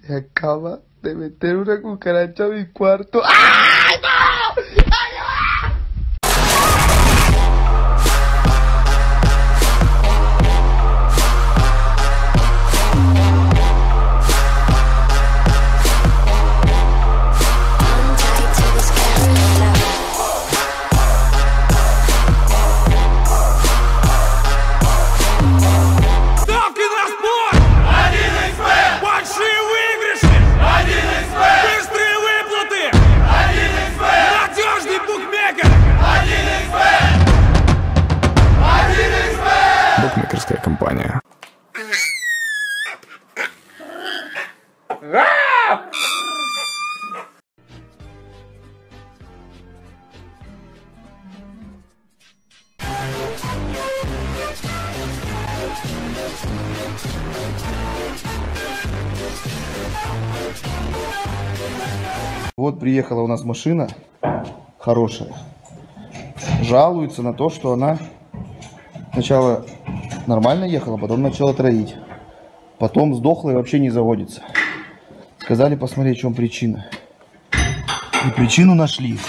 Se acaba de meter una cucaracha a mi cuarto. ¡Ay, no! ¡Ay, no! Букмекерская компания. Вот приехала у нас машина хорошая. Жалуется на то, что она сначала нормально ехала, потом начала троить. Потом сдохла и вообще не заводится. Сказали посмотреть, в чем причина. И причину нашли.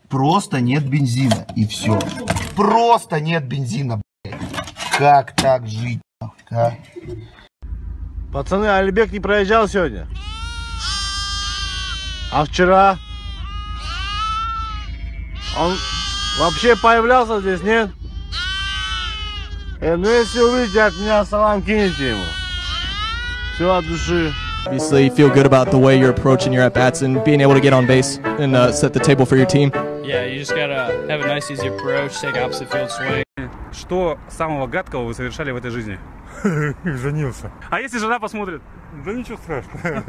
Просто нет бензина. И все. Просто нет бензина, блядь. Как так жить? А? Пацаны, Алибек не проезжал сегодня? А вчера? Он вообще появлялся здесь, нет? Ну если увидите от меня, салам кинете ему. Все от души. Obviously, you feel good about the way you're approaching your at-bats and being able to get on base and set the table for your team. Yeah, you just gotta have a nice, easy approach, take opposite field swing. Что самого гадкого вы совершали в этой жизни? Женился. А если жена посмотрит? Да ничего страшного.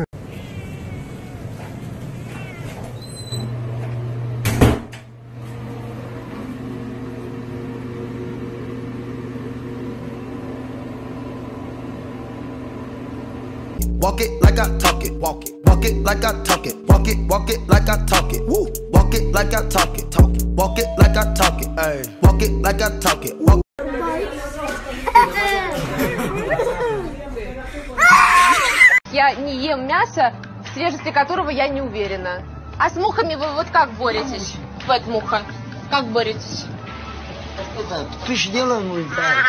Walk it like I talk it, walk it, walk it like I talk it, walk it like I talk it, woo. Walk it like I talk it, talk it, walk it like I talk it, ay. Walk it like I talk it, walk. Я не ем мясо, в свежести которого я не уверена. А с мухами вы вот как боретесь? Бэт муха, как боретесь? Ты ж делаешь мой дар.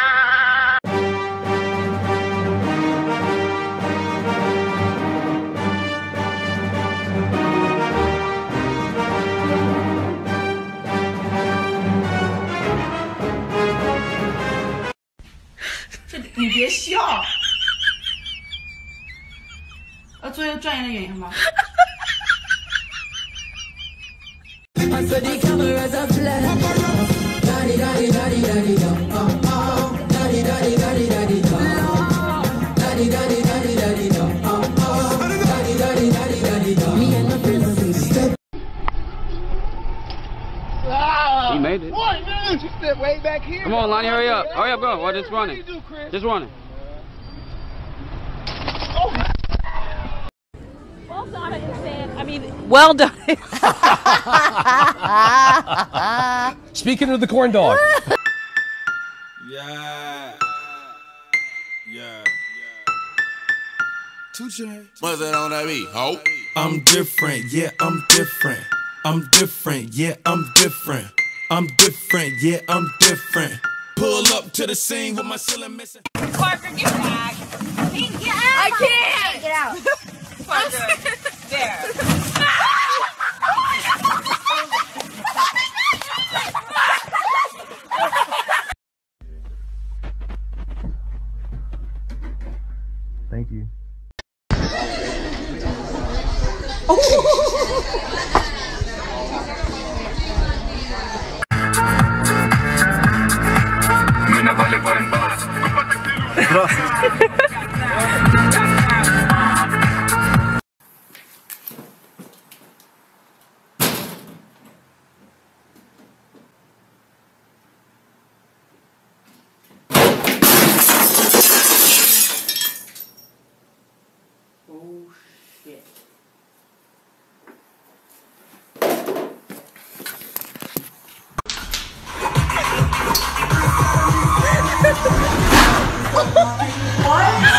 你别笑，要做一个专业的演员吗？ He made it. What, man? You stepped way back here. Come on, Lonnie, hurry up. Hurry up, go. Well, just running. What do you do, Chris? Just running. Well done, I mean, Well done. Speaking of the corn dog. Yeah. What's that on that beat, ho? I'm different, yeah, I'm different. I'm different, yeah, I'm different. I'm different, yeah, I'm different. Pull up to the scene with my ceiling missing. Parker, get back. I can't. Get out. Parker, there. Thank you. What?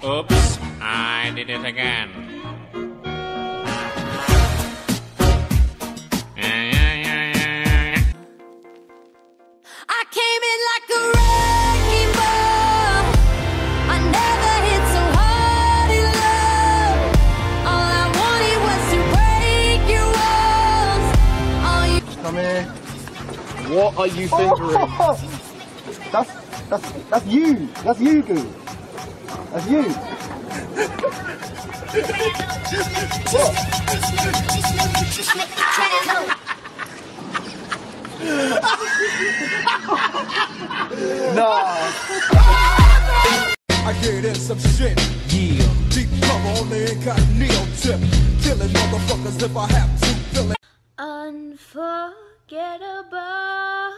Oops, I did it again. I came in like a wrecking ball. I never hit so hard in love. All I wanted was to break your walls. All you Come here. What are you fingering? That's you. That's you, Goo. That's you. I get in some shit. Yeah. Deep cover on the incognito tip. Killing motherfuckers if I have to. Fill it. unforgettable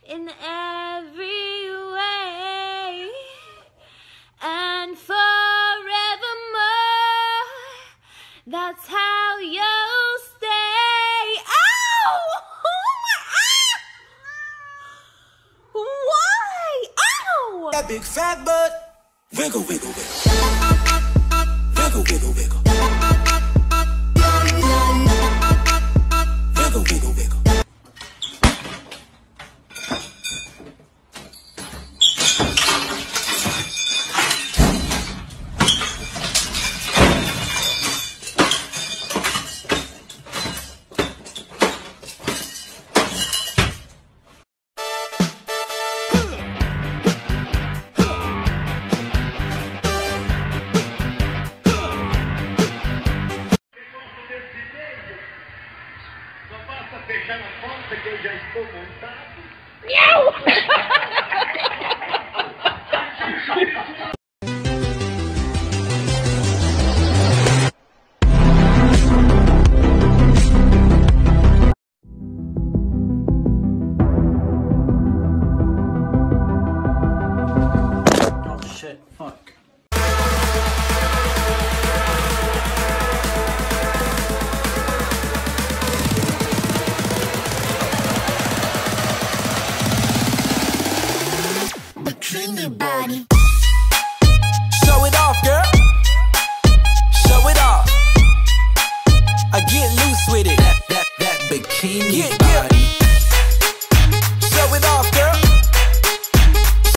in every way and forevermore. That's how you'll stay. Ow! Why? Ow! That big fat butt. Wiggle, wiggle, wiggle. Wiggle, wiggle, wiggle. Wiggle, wiggle, wiggle. Oh shit, fuck. Bikini body. Show it off, girl. Show it off. I get loose with it. That bikini body.